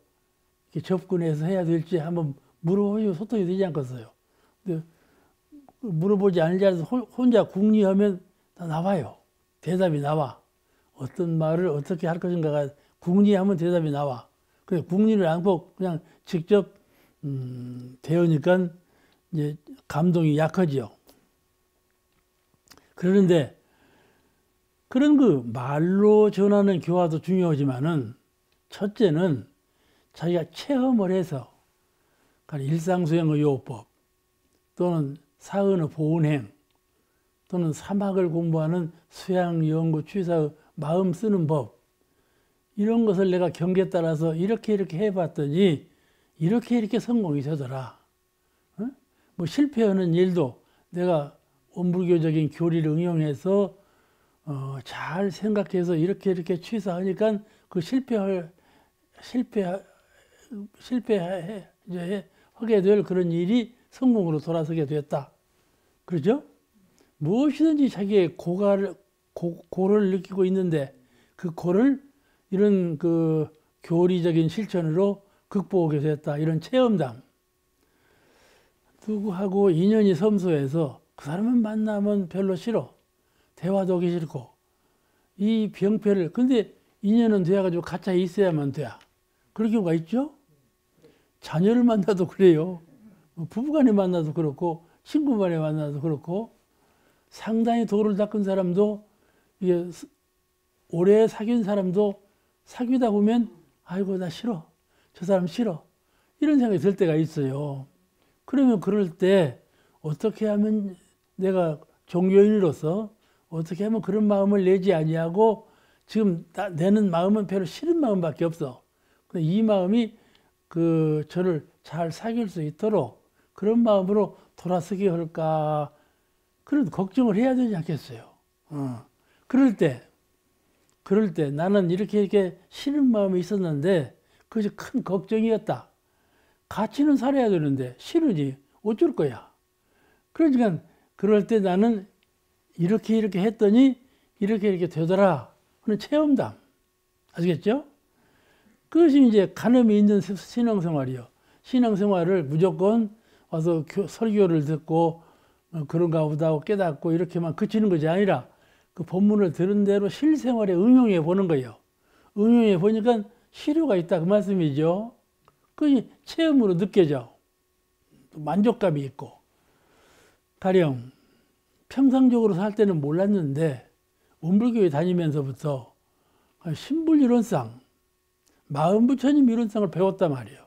이렇게 접근해서 해야 될지 한번 물어보면 소통이 되지 않겠어요. 근데 물어보지 않을지 알아서 혼자 궁리하면 다 나와요. 대답이 나와. 어떤 말을 어떻게 할 것인가가 궁리하면 대답이 나와. 근데 궁리를 않고 그냥 직접 대우니까 이제 감동이 약하지요. 그러는데 그런 그 말로 전하는 교화도 중요하지만은 첫째는 자기가 체험을 해서 일상수행의 요법 또는 사은의 보은행 또는 사막을 공부하는 수양, 연구, 취사의 마음 쓰는 법 이런 것을 내가 경계에 따라서 이렇게 해봤더니 이렇게 성공이 되더라. 뭐 실패하는 일도 내가 원불교적인 교리를 응용해서 잘 생각해서 이렇게 취사하니까 그 하게 될 그런 일이 성공으로 돌아서게 됐다. 그렇죠? 무엇이든지 자기의 고를 느끼고 있는데 그 고를 이런 그 교리적인 실천으로 극복하게 됐다. 이런 체험담. 누구하고 인연이 섬소해서 그 사람을 만나면 별로 싫어. 대화도 하기 싫고. 이 병폐를, 근데 인연은 돼가지고 같이 있어야만 돼. 그런 경우가 있죠? 자녀를 만나도 그래요. 부부간에 만나도 그렇고, 친구간에 만나도 그렇고, 상당히 도를 닦은 사람도, 이게 오래 사귄 사람도 사귀다 보면, 아이고, 나 싫어. 저 사람 싫어. 이런 생각이 들 때가 있어요. 그러면 그럴 때 어떻게 하면 내가 종교인으로서 어떻게 하면 그런 마음을 내지 아니하고 지금 내는 마음은 별로 싫은 마음밖에 없어. 근데 이 마음이 저를 잘 사귈 수 있도록 그런 마음으로 돌아서게 할까 그런 걱정을 해야 되지 않겠어요. 그럴 때 나는 이렇게 싫은 마음이 있었는데 그것이 큰 걱정이었다. 같이는 살아야 되는데 싫으지 어쩔 거야. 그러니까 그럴 때 나는 이렇게 했더니 이렇게 되더라 하는 체험담. 아시겠죠? 그것이 이제 간음이 있는 신앙생활이요. 신앙생활을 무조건 와서 설교를 듣고 그런가 보다 하고 깨닫고 이렇게만 그치는 것이 아니라 그 본문을 들은 대로 실생활에 응용해 보는 거예요. 응용해 보니까 실효가 있다 그 말씀이죠. 그게 체험으로 느껴져. 만족감이 있고. 가령 평상적으로 살 때는 몰랐는데 원불교에 다니면서부터 신불이론상, 마음부처님 이론상을 배웠단 말이에요.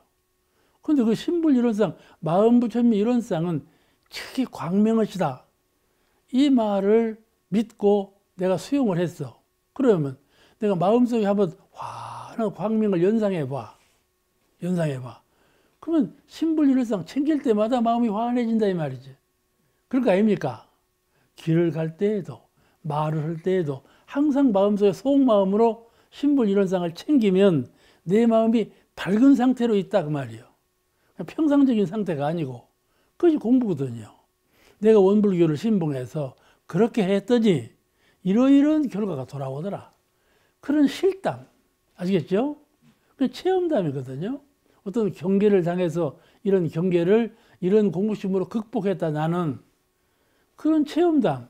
근데 그 신불이론상, 마음부처님 이론상은 특히 광명하시다. 이 말을 믿고 내가 수용을 했어. 그러면 내가 마음속에 한번 환한 광명을 연상해봐. 그러면 신불이론상 챙길 때마다 마음이 환해진다 이 말이지. 그럴 거 아닙니까? 길을 갈 때에도 말을 할 때에도 항상 마음속에 속마음으로 신불이론상을 챙기면 내 마음이 밝은 상태로 있다 그 말이에요. 평상적인 상태가 아니고 그것이 공부거든요. 내가 원불교를 신봉해서 그렇게 했더니 이러이러한 결과가 돌아오더라. 그런 실담 아시겠죠? 그 체험담이거든요. 어떤 경계를 당해서 이런 경계를 이런 공부심으로 극복했다 나는 그런 체험담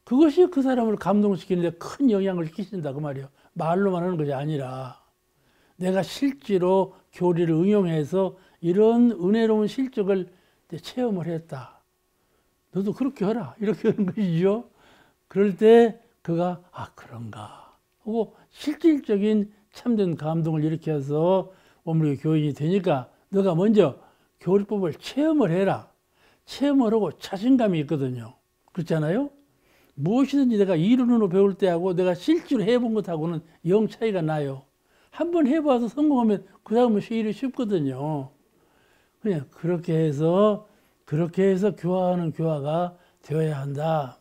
그것이 그 사람을 감동시키는데 큰 영향을 끼친다 그 말이에요. 말로만 하는 것이 아니라 내가 실제로 교리를 응용해서 이런 은혜로운 실적을 체험을 했다. 너도 그렇게 하라 이렇게 하는 것이죠. 그럴 때 그가 그런가 하고 실질적인 참된 감동을 일으켜서 원불교 교인이 되니까 너가 먼저 교리법을 체험을 해라. 체험을 하고 자신감이 있거든요. 그렇잖아요? 무엇이든지 내가 이론으로 배울 때하고 내가 실제로 해본 것하고는 영 차이가 나요. 한번 해봐서 성공하면 그 다음은 일이 쉽거든요. 그냥 그렇게 해서 교화하는 교화가 되어야 한다.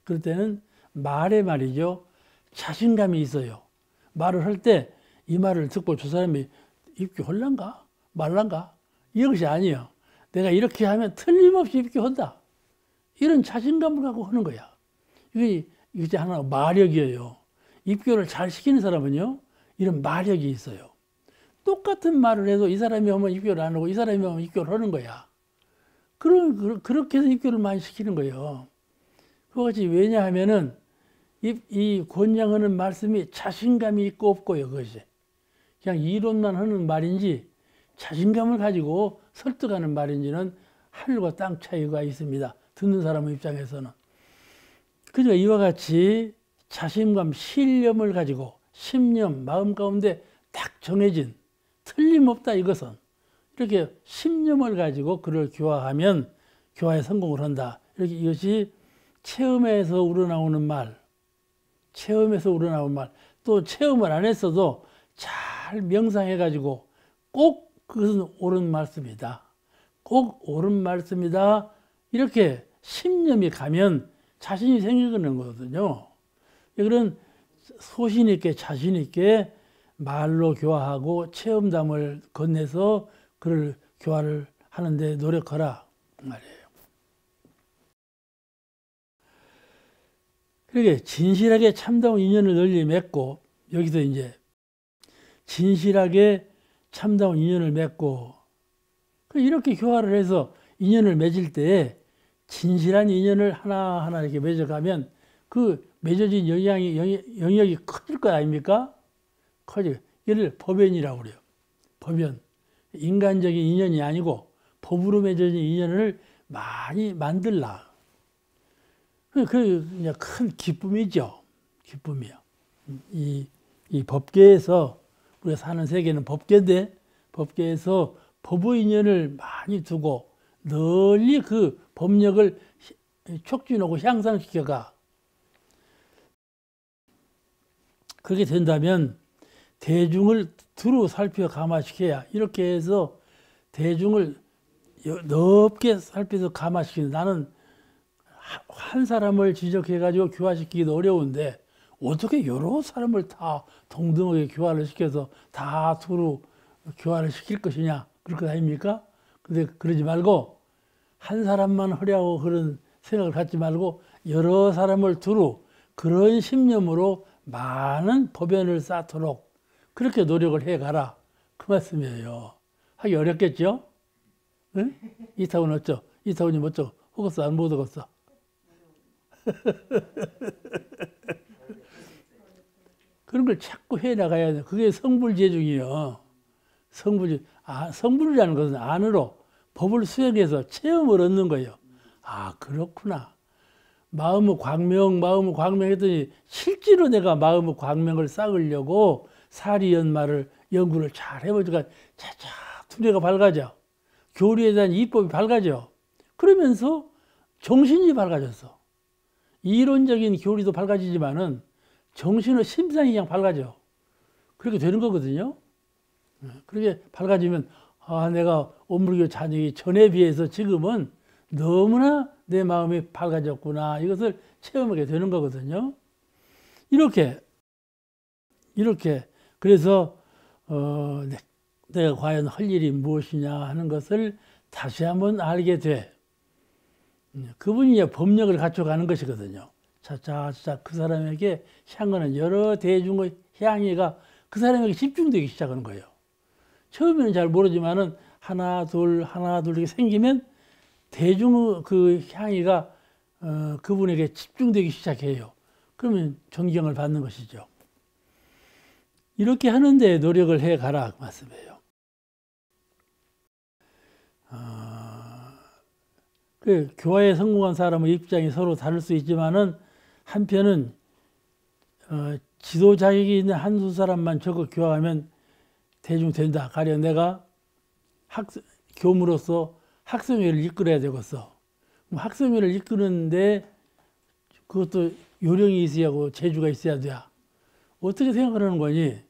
그럴 때는 말에 말이죠. 자신감이 있어요. 말을 할 때 이 말을 듣고 저 사람이 입기 홀란가? 말란가? 이것이 아니에요. 내가 이렇게 하면 틀림없이 입기 한다. 이런 자신감을 갖고 하는 거야. 이게 하나 마력이에요. 입교를 잘 시키는 사람은요, 이런 마력이 있어요. 똑같은 말을 해도 이 사람이 하면 입교를 안 하고 이 사람이 하면 입교를 하는 거야. 그렇게 해서 입교를 많이 시키는 거예요. 그것이 왜냐하면은 이 권장하는 말씀이 자신감이 있고 없고요, 그것이. 그냥 이론만 하는 말인지 자신감을 가지고 설득하는 말인지는 하늘과 땅 차이가 있습니다. 듣는 사람 입장에서는. 그러니까 이와 같이 자신감, 신념을 가지고 신념, 마음 가운데 딱 정해진 틀림없다 이것은 이렇게 신념을 가지고 그를 교화하면 교화에 성공을 한다. 이렇게 이것이 체험에서 우러나오는 말, 또 체험을 안 했어도 잘 명상해 가지고 꼭 그것은 옳은 말씀이다. 꼭 옳은 말씀이다. 이렇게 신념이 가면 자신이 생기는 거거든요. 그런 소신 있게 자신 있게 말로 교화하고 체험담을 건네서 그를 교화를 하는데 노력하라 말이에요. 그러게 진실하게 참다운 인연을 널리 맺고 여기서 이제 진실하게 참다운 인연을 맺고 이렇게 교화를 해서 인연을 맺을 때 진실한 인연을 하나하나 이렇게 맺어가면 그 맺어진 영역이 커질 거 아닙니까? 커져. 이를 법연이라고 그래요. 법연. 인간적인 인연이 아니고 법으로 맺어진 인연을 많이 만들라. 그냥 큰 기쁨이죠. 기쁨이요. 이 법계에서 우리가 사는 세계는 법계인데 법계에서 법의 인연을 많이 두고 널리 그 법력을 촉진하고 향상시켜가. 그렇게 된다면 대중을 두루 살펴 감화시켜야 이렇게 해서 대중을 넓게 살펴서 감화시키는 나는 한 사람을 지적해가지고 교화시키기도 어려운데 어떻게 여러 사람을 다 동등하게 교화를 시켜서 다 두루 교화를 시킬 것이냐 그럴 것 아닙니까? 근데 그러지 말고 한 사람만 하려고 그런 생각을 갖지 말고 여러 사람을 두루 그런 신념으로 많은 법연을 쌓도록 그렇게 노력을 해가라 그 말씀이에요. 하기 어렵겠죠? 응? 이타운 어쩌? 이타운이 뭐죠? 혹었어? 안 못 얻었어? 그런 걸 자꾸 해나가야 돼. 그게 성불재중이요. 성불이라는 것은 안으로 법을 수행해서 체험을 얻는 거예요. 아, 그렇구나. 마음의 광명 했더니 실제로 내가 마음의 광명을 쌓으려고 사리연마를 연구를 잘 해보니까 차차 두뇌가 밝아져. 교리에 대한 이법이 밝아져. 그러면서 정신이 밝아졌어. 이론적인 교리도 밝아지지만은 정신의 심상이 그냥 밝아져. 그렇게 되는 거거든요. 그렇게 밝아지면 아, 내가 온불교 자녀이 전에 비해서 지금은 너무나 내 마음이 밝아졌구나. 이것을 체험하게 되는 거거든요. 이렇게 그래서 내가 과연 할 일이 무엇이냐 하는 것을 다시 한번 알게 돼. 그분이 이제 법력을 갖춰가는 것이거든요. 차차차차 그 사람에게 향하는 여러 대중의 향기가 그 사람에게 집중되기 시작하는 거예요. 처음에는 잘 모르지만은 하나 둘 이렇게 생기면 대중의 그 향기가 그분에게 집중되기 시작해요. 그러면 존경을 받는 것이죠. 이렇게 하는데 노력을 해 가라 그 말씀이에요. 그 교화에 성공한 사람의 입장이 서로 다를 수 있지만은 한편은 지도 자격이 있는 한두 사람만 적극 교화하면 대중된다. 가령 내가 교무로서 학생회를 이끌어야 되겠어. 학생회를 이끄는데 그것도 요령이 있어야 하고 재주가 있어야 돼. 어떻게 생각하는 거니?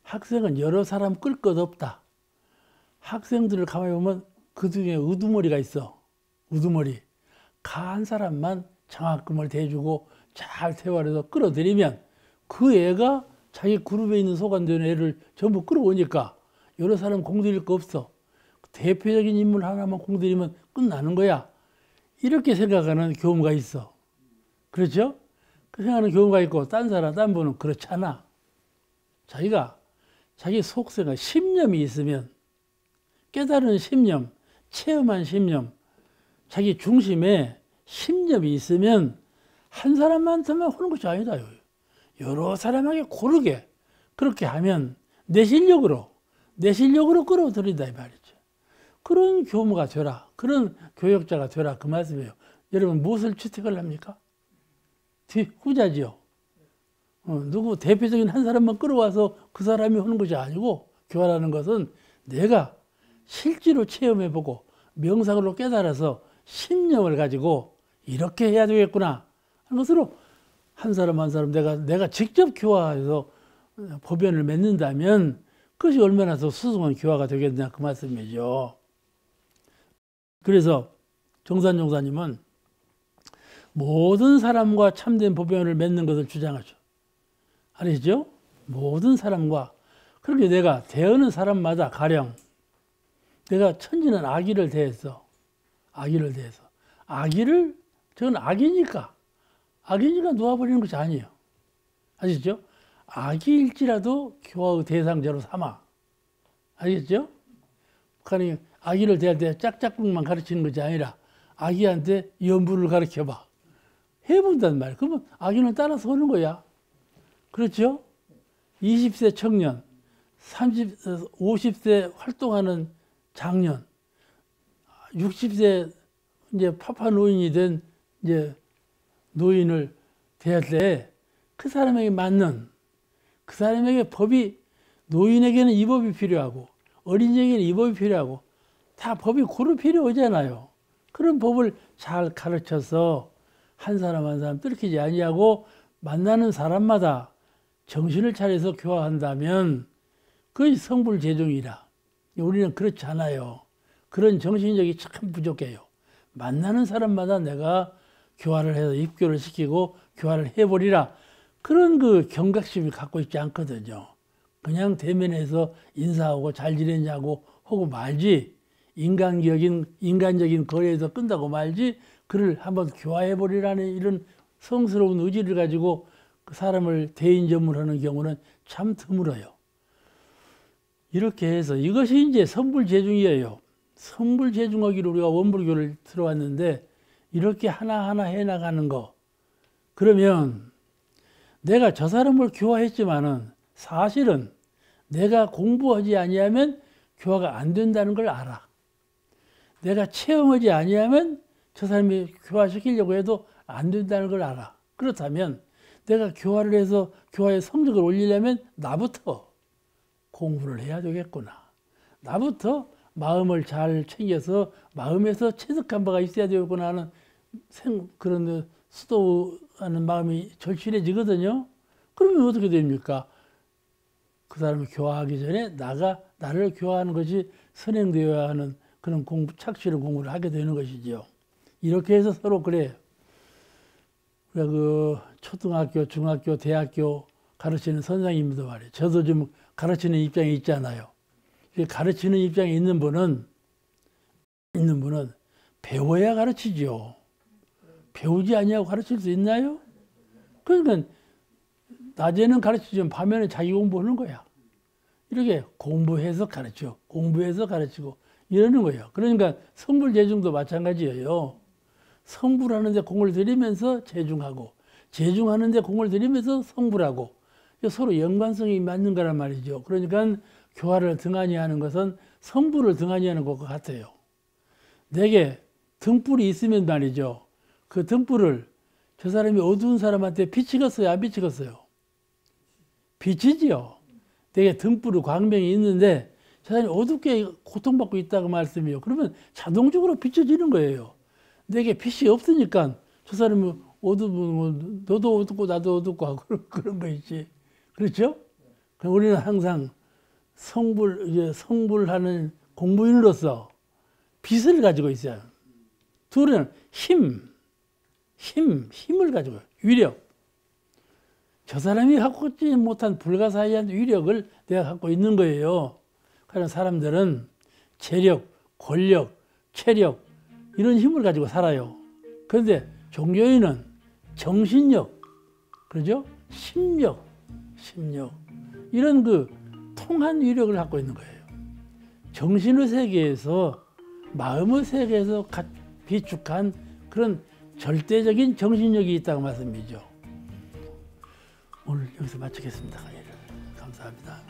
학생은 여러 사람 끌 것 없다. 학생들을 가만히 보면 그 중에 우두머리가 있어. 우두머리. 강한 사람만 장학금을 대주고 잘 대화해서 끌어들이면 그 애가 자기 그룹에 있는 소관되는 애를 전부 끌어오니까 여러 사람 공들일 거 없어. 대표적인 인물 하나만 공들이면 끝나는 거야. 이렇게 생각하는 교무가 있어. 그렇죠? 그 생각하는 교무가 있고 딴 분은 그렇지 않아. 자기가 자기 속세가 신념이 있으면 깨달은 신념, 체험한 신념, 자기 중심에 신념이 있으면 한 사람한테만 하는 것이 아니다. 여러 사람에게 고르게 그렇게 하면 내 실력으로 끌어들인다 이 말이죠. 그런 교무가 되라. 그런 교역자가 되라. 그 말씀이에요. 여러분 무엇을 채택을 합니까? 후자지요. 누구 대표적인 한 사람만 끌어와서 그 사람이 하는 것이 아니고 교화라는 것은 내가 실제로 체험해보고 명상으로 깨달아서 신념을 가지고 이렇게 해야 되겠구나 하는 것으로 한 사람 한 사람 내가 직접 교화해서 법연을 맺는다면 그것이 얼마나 더 수승한 교화가 되겠냐 그 말씀이죠. 그래서 정산종사님은 모든 사람과 참된 법연을 맺는 것을 주장하죠. 아시죠? 모든 사람과 그렇게 내가 대하는 사람마다 가령 내가 천지는 악의를 대했어. 악의를 대해서. 저건 악이니까 놓아버리는 것이 아니에요. 아시죠? 악의일지라도 교화의 대상자로 삼아. 아시겠죠? 북한이 악의를 대할 때 짝짝꿍만 가르치는 것이 아니라 악의한테 연부를 가르쳐봐. 해본단 말이야. 그러면 악의는 따라서 하는 거야. 그렇죠? 20세 청년, 50세 활동하는 장년, 60세 이제 파파 노인이 된 이제 노인을 대할 때 그 사람에게 맞는 그 사람에게 법이 노인에게는 이 법이 필요하고 어린이에게는 이 법이 필요하고 다 법이 고루 필요하잖아요. 그런 법을 잘 가르쳐서 한 사람 한 사람 뜯기지 아니하고 만나는 사람마다 정신을 차려서 교화한다면 그것이 성불재종이라. 우리는 그렇지 않아요. 그런 정신력이 참 부족해요. 만나는 사람마다 내가 교화를 해서 입교를 시키고 교화를 해버리라. 그런 그 경각심을 갖고 있지 않거든요. 그냥 대면에서 인사하고 잘 지냈냐고 하고 말지 인간적인 거리에서 끈다고 말지 그를 한번 교화해버리라는 이런 성스러운 의지를 가지고 그 사람을 대인전문하는 경우는 참 드물어요. 이렇게 해서 이것이 이제 선불재중이에요. 선불재중하기로 우리가 원불교를 들어왔는데 이렇게 하나하나 해나가는 거. 그러면 내가 저 사람을 교화했지만은 사실은 내가 공부하지 아니하면 교화가 안 된다는 걸 알아. 내가 체험하지 아니하면 저 사람이 교화시키려고 해도 안 된다는 걸 알아. 그렇다면 내가 교화를 해서 교화의 성적을 올리려면 나부터 공부를 해야 되겠구나. 나부터 마음을 잘 챙겨서 마음에서 체득한 바가 있어야 되겠구나 하는 그런 수도하는 마음이 절실해지거든요. 그러면 어떻게 됩니까? 그 사람을 교화하기 전에 나를 교화하는 것이 선행되어야 하는 그런 착실한 공부를 하게 되는 것이죠. 이렇게 해서 서로 그래요. 우리가 그 초등학교, 중학교, 대학교 가르치는 선생님도 말이에요. 저도 좀 가르치는 입장에 있잖아요. 가르치는 입장에 있는 분은 배워야 가르치죠. 배우지 아니하고 가르칠 수 있나요? 그러니까 낮에는 가르치지만 밤에는 자기 공부하는 거야. 이렇게 공부해서 가르쳐, 공부해서 가르치고 이러는 거예요. 그러니까 성불재중도 마찬가지예요. 성불하는 데 공을 들이면서 재중하고 재중하는 데 공을 들이면서 성불하고 서로 연관성이 맞는 거란 말이죠. 그러니까 교화를 등한히 하는 것은 성불을 등한히 하는 것과 같아요. 내게 등불이 있으면 말이죠. 그 등불을 저 사람이 어두운 사람한테 비치겠어요? 안 비치겠어요? 비치지요. 내게 등불이 광명이 있는데 저 사람이 어둡게 고통받고 있다고 말씀이에요. 그러면 자동적으로 비춰지는 거예요. 내게 빛이 없으니까 저 사람이 너도 어둡고 나도 어둡고 하고 그런 거 있지. 그렇죠? 그럼 우리는 항상 성불하는 공부인으로서 빛을 가지고 있어요. 둘은 힘을 가지고 위력. 저 사람이 갖고 있지 못한 불가사의한 위력을 내가 갖고 있는 거예요. 그런 사람들은 재력, 권력, 체력 이런 힘을 가지고 살아요. 그런데 종교인은 정신력, 그러죠? 심력 이런 그 통한 위력을 갖고 있는 거예요. 정신의 세계에서 마음의 세계에서 비축한 그런 절대적인 정신력이 있다고 말씀이죠. 오늘 여기서 마치겠습니다. 강의를. 감사합니다.